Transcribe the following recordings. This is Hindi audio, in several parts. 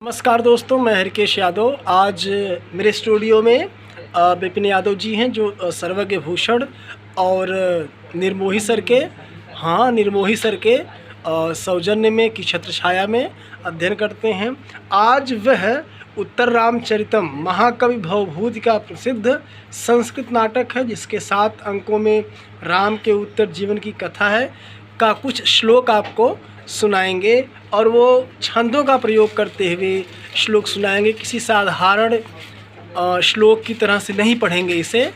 नमस्कार दोस्तों, मैं हरिकेश यादव। आज मेरे स्टूडियो में विपिन यादव जी हैं जो सर्वज्ञ भूषण और निर्मोही सर के सौजन्य में की छत्रछाया में अध्ययन करते हैं। आज वह उत्तर रामचरितम महाकवि भवभूति का प्रसिद्ध संस्कृत नाटक है, जिसके 7 अंकों में राम के उत्तर जीवन की कथा है का कुछ श्लोक आपको सुनाएंगे और वो छंदों का प्रयोग करते हुए श्लोक सुनाएंगे। किसी साधारण श्लोक की तरह से नहीं पढ़ेंगे इसे,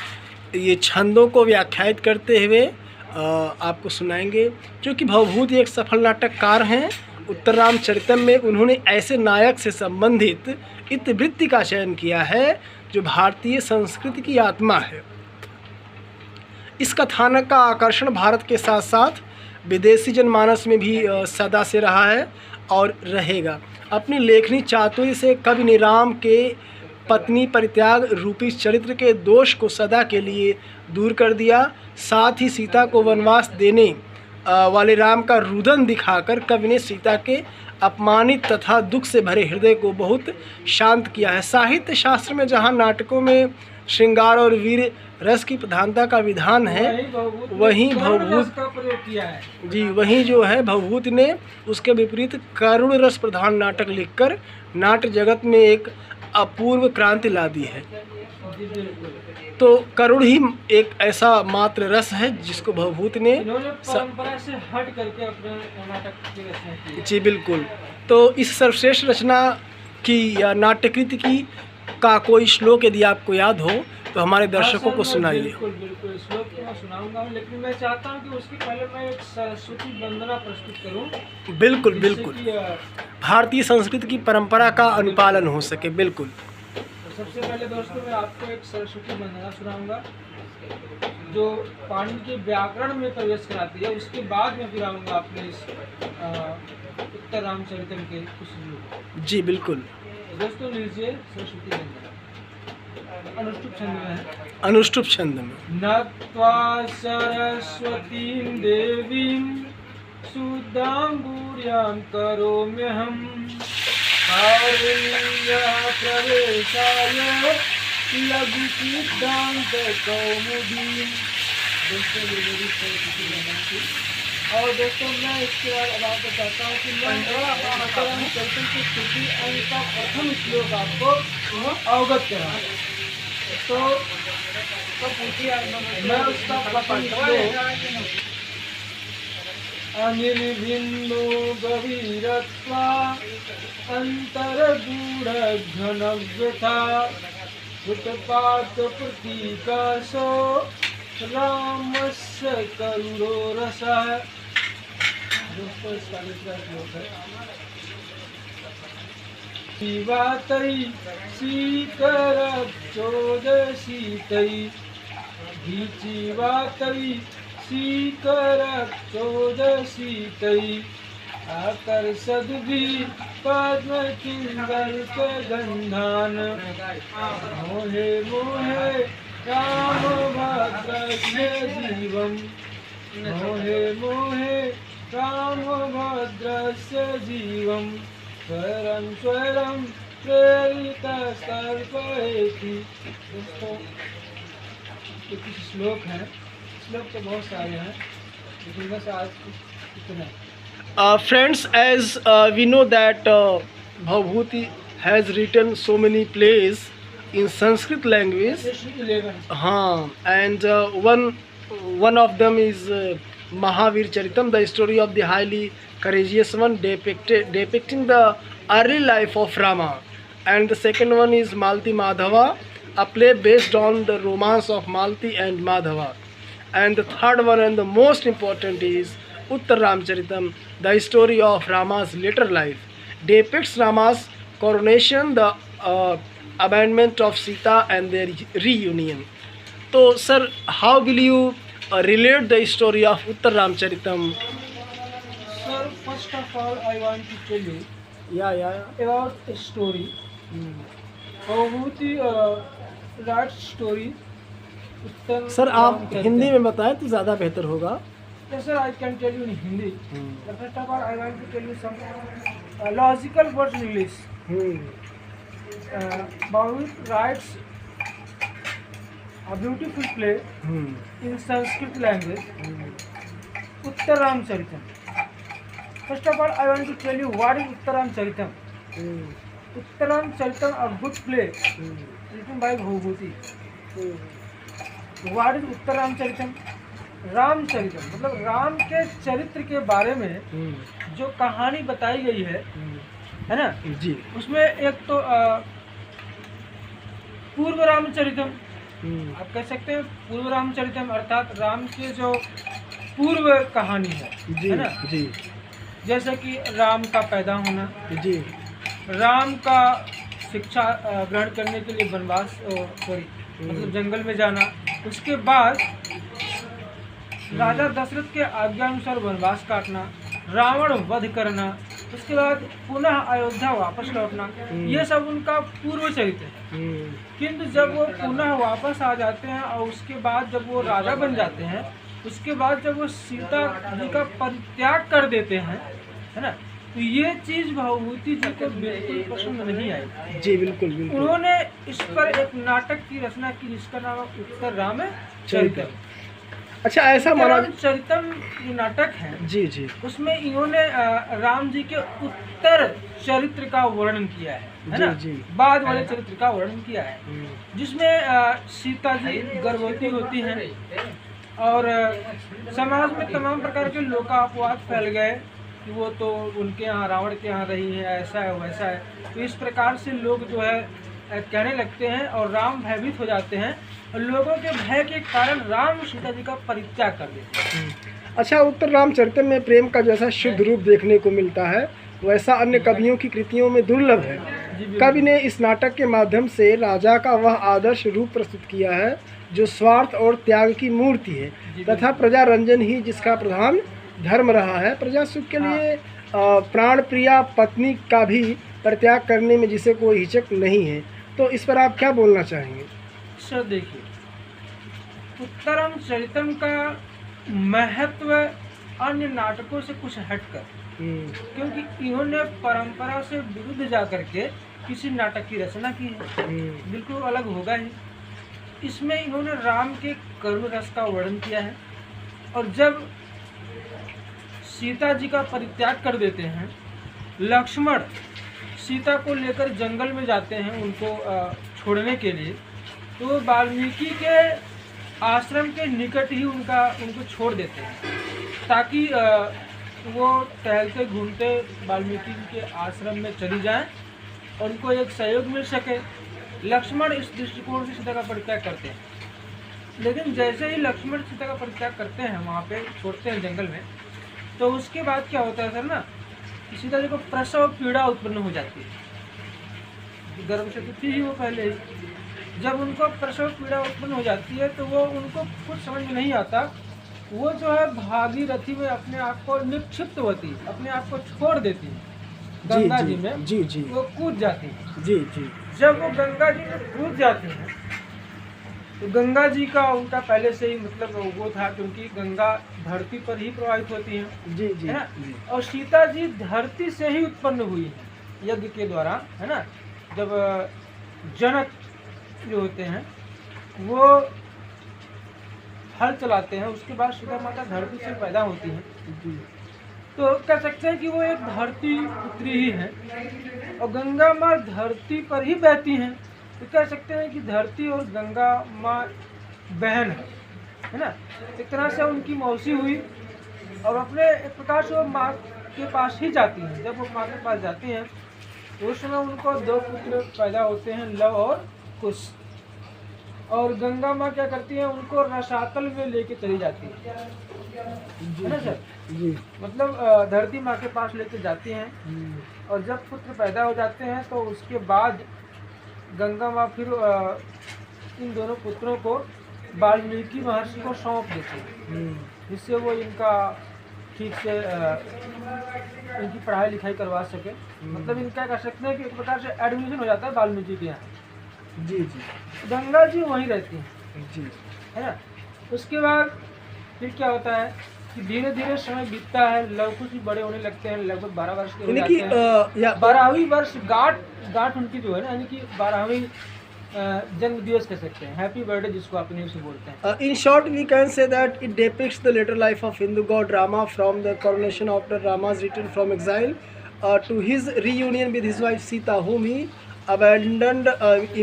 ये छंदों को व्याख्यायित करते हुए आपको सुनाएंगे। क्योंकि भवभूति एक सफल नाटककार हैं, उत्तर रामचरितम में उन्होंने ऐसे नायक से संबंधित इतिवृत्ति का चयन किया है जो भारतीय संस्कृति की आत्मा है। इस कथानक का आकर्षण भारत के साथ साथ विदेशी जनमानस में भी सदा से रहा है और रहेगा। अपनी लेखनी चातुर्य से कवि ने राम के पत्नी परित्याग रूपी चरित्र के दोष को सदा के लिए दूर कर दिया। साथ ही सीता को वनवास देने वाले राम का रुदन दिखाकर कवि ने सीता के अपमानित तथा दुख से भरे हृदय को बहुत शांत किया है। साहित्य शास्त्र में जहाँ नाटकों में श्रृंगार और वीर रस की प्रधानता का विधान है, वहीं भवभूति ने उसके विपरीत करुण रस प्रधान नाटक लिखकर नाट्य जगत में एक अपूर्व क्रांति ला दी है। तो करुण ही एक ऐसा मात्र रस है जिसको भवभूति ने परंपरा से हट करके अपने नाटक की रचना की। जी बिल्कुल। तो इस सर्वश्रेष्ठ रचना की या नाट्यकृति की का कोई श्लोक यदि आपको याद हो तो हमारे दर्शकों को सुनाइए। बिल्कुल श्लोक तो मैं सुनाऊंगा, लेकिन मैं चाहता हूं कि उसके पहले मैं एक सरस्वती वंदना प्रस्तुत करूं। बिल्कुल भारतीय संस्कृति की परंपरा का अनुपालन हो सके। बिल्कुल। तो सबसे पहले दोस्तों मैं आपको एक सरस्वती वंदना सुनाऊंगा जो पाणिनि के व्याकरण में प्रवेश कराती है। उसके बाद मैं फिर आऊँगा अपने इस उत्तर रामचरितम के कुछ श्लोक। जी बिल्कुल। दोस्तों लीजिए सरस्वती वंदना अनुष्टुप छंद में है। अनुष्टुप छंद में। नत्वा सरस्वतीं देवीं सुदांगुर्यां करोम्यहं कारुण्यः प्रवेशाय लघु सिद्धांत कौमुदी। और दोस्तों मैं इसके बाद अब आपको कहता हूँ कि मैं चरितम की स्तुति अंक का प्रथम श्लोक आपको अवगत करा। तो मैं उसका प्रथम श्लोक अनिर्भिन्नो गभीरत्वा अंतर्गूढ़ घनव्यथा उत्पात प्रतीकासो रामस्य करुणो रसः। दोस्तों इसका दूसरा श्लोक है जीवातै सीकर चोदसीतै जीवातै सीकर चोदसीतै आकर्षद्भि पद्मकिंदल्क गन्धान् मोहे मोहे रामभद्रस्य जीवम् मोहे मोहे रामभद्रस्य जीवम् स्वरं स्वरं प्रेरितस्तर्पयति। दोस्तों ये कुछ श्लोक हैं, श्लोक तो बहुत सारे हैं लेकिन बस आज इतना। Friends, as we know that Bhavbhuti has written so many plays in Sanskrit language. And one of them is Mahavir Charitam, the story of the highly courageous one depicting the early life of Rama. And the second one is Malti Madhava, a play based on the romance of Malti and Madhava. And the third one and the most important is Uttar Ramcharitam, the story of Rama's later life, depicts Rama's coronation, the abandonment of Sita and their reunion. So sir, how will you relate the story of Uttar Ramcharitam? Sir, first of all I want to tell you about a story. Bhavbhuti writes story. Sir आप हिंदी में बताएं तो ज़्यादा बेहतर होगा। Yes, sir, I can tell you in Hindi. First of all, I want to tell you some logical words in English. Bhavit writes a beautiful play in Sanskrit language, Uttar Ramcharitam. First of all, I want to tell you what is Uttar Ramcharitam. Uttar Ramcharitam, a good play written by Bhuvati. What is Uttar Ramcharitam? Ramacharitam मतलब राम के चरित्र के बारे में जो कहानी बताई गई है ना जी। उसमें एक तो पूर्व रामचरितम आप कह सकते हैं। पूर्व रामचरितम अर्थात राम के जो पूर्व कहानी है ना जी। जैसे कि राम का पैदा होना जी, राम का शिक्षा ग्रहण करने के लिए वनवास मतलब जंगल में जाना, उसके बाद राजा दशरथ के आज्ञानुसार वनवास काटना, रावण वध करना, उसके बाद पुनः अयोध्या वापस लौटना, ये सब उनका पूर्व चरित्र है। किंतु जब वो पुनः वापस आ जाते हैं और उसके बाद जब वो राजा बन जाते हैं, उसके बाद जब वो सीता जी का परित्याग कर देते हैं, है ना, तो ये चीज़ भभूति जी को बिल्कुल पसंद नहीं आई। जी बिल्कुल बिल्कुल। उन्होंने इस पर एक नाटक की रचना की जिसका नाम है उत्तर रामचरितम। अच्छा, ऐसा माना रामचरितम जो नाटक है जी जी, उसमें इन्होंने राम जी के उत्तर चरित्र का वर्णन किया है ना, जी। बाद वाले चरित्र का वर्णन किया है, जिसमें सीता जी गर्भवती होती हैं और समाज में तमाम प्रकार के लोकापवाद फैल गए कि वो तो उनके यहाँ रावण के यहाँ रही है, ऐसा है वैसा है। तो इस प्रकार से लोग जो है कहने लगते हैं और राम भयभीत हो जाते हैं और लोगों के भय के कारण राम सीता जी का परित्याग कर देते हैं। अच्छा, उत्तर रामचरितम में प्रेम का जैसा शुद्ध रूप देखने को मिलता है वैसा अन्य कवियों की कृतियों में दुर्लभ है। कवि ने इस नाटक के माध्यम से राजा का वह आदर्श रूप प्रस्तुत किया है जो स्वार्थ और त्याग की मूर्ति है तथा प्रजा रंजन ही जिसका प्रधान धर्म रहा है। प्रजा सुख के लिए प्राण प्रिया पत्नी का भी परित्याग करने में जिसे कोई हिचक नहीं है। तो इस पर आप क्या बोलना चाहेंगे? सर देखिए, उत्तरम चरितम का महत्व अन्य नाटकों से कुछ हटकर, क्योंकि इन्होंने परंपरा से विरुद्ध जाकर के किसी नाटक की रचना की है, बिल्कुल अलग होगा ही। इसमें इन्होंने राम के करुण रस का वर्णन किया है और जब सीता जी का परित्याग कर देते हैं, लक्ष्मण सीता को लेकर जंगल में जाते हैं उनको छोड़ने के लिए, तो वाल्मीकि के आश्रम के निकट ही उनको छोड़ देते हैं ताकि वो टहलते घूमते वाल्मीकि के आश्रम में चली जाएं और उनको एक सहयोग मिल सके। लक्ष्मण इस दृष्टिकोण से सीता का परित्याग करते हैं, लेकिन जैसे ही लक्ष्मण सीता का परित्याग करते हैं, वहाँ पे छोड़ते हैं जंगल में, तो उसके बाद क्या होता है सर ना, सीता जी को प्रसव पीड़ा उत्पन्न हो जाती है। गर्भ से तो थी ही वो पहले ही। जब उनको प्रसव पीड़ा उत्पन्न हो जाती है तो वो उनको कुछ समझ में नहीं आता, वो जो है भागीरथी में अपने आप को निक्षिप्त होती, अपने आप को छोड़ देती है गंगा जी में। जी जी, वो कूद जाती है। जी जी। जब वो गंगा जी में कूद जाती है तो गंगा जी का उनका पहले से ही मतलब वो था, क्योंकि गंगा धरती पर ही प्रवाहित होती है, जी जी, है ना। और सीता जी धरती से ही उत्पन्न हुई है यज्ञ के द्वारा, है ना। जब जनक जो होते हैं वो हल चलाते हैं, उसके बाद सीता माता धरती से पैदा होती हैं, तो कह सकते हैं कि वो एक धरती पुत्री ही है और गंगा माँ धरती पर ही बहती हैं, तो कह सकते हैं कि धरती और गंगा माँ बहन है ना। एक तरह से उनकी मौसी हुई और अपने एक प्रकार से वो माँ के पास ही जाती हैं। जब वो माँ के पास जाती हैं तो उस समय उनको 2 पुत्र पैदा होते हैं, लव और कुश। और गंगा माँ क्या करती हैं, उनको रसातल में लेके चली जाती है ना सर जी। मतलब धरती माँ के पास लेके जाती हैं और जब पुत्र पैदा हो जाते हैं तो उसके बाद गंगा माँ फिर इन दोनों पुत्रों को वाल्मीकि महर्षि को सौंप देती है, जिससे वो इनका ठीक से इनकी पढ़ाई लिखाई करवा सके। मतलब इनका कह सकते हैं कि एक प्रकार से एडमिशन हो जाता है वाल्मीकि के यहाँ। जी जी, गंगा जी वहीं रहती हैं जी, है ना। उसके बाद फिर क्या होता है, कि धीरे धीरे समय बीतता है, लवकुश भी बड़े होने लगते हैं, लगभग 12 वर्ष के हो यानी जाते कि हैं। या 12वीं वर्ष गांठ उनकी जो है ना, यानी कि 12वीं जन्म दिवस कह सकते हैं, हैप्पी बर्थडे जिसको आप इंग्लिश में बोलते हैं। in short we can say that it depicts the later life of Hindu god Rama from the coronation after Rama's return from exile to his reunion with his wife Sita, whom he abandoned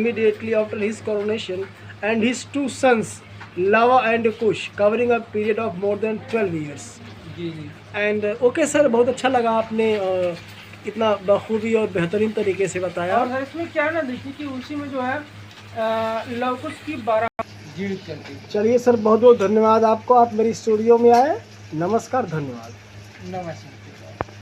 immediately after his coronation, and his two sons Lava and Kush, covering a period of more than 12 years. जी जी। एंड ओके सर, बहुत अच्छा लगा आपने इतना बखूबी और बेहतरीन तरीके से बताया। और सर इसमें क्या है ना, देखिए कि उसी में जो है लवकुश की 12 जीवित करती है। चलिए सर, बहुत बहुत धन्यवाद आपको, आप मेरी स्टूडियो में आए। नमस्कार, धन्यवाद। नमस्कार।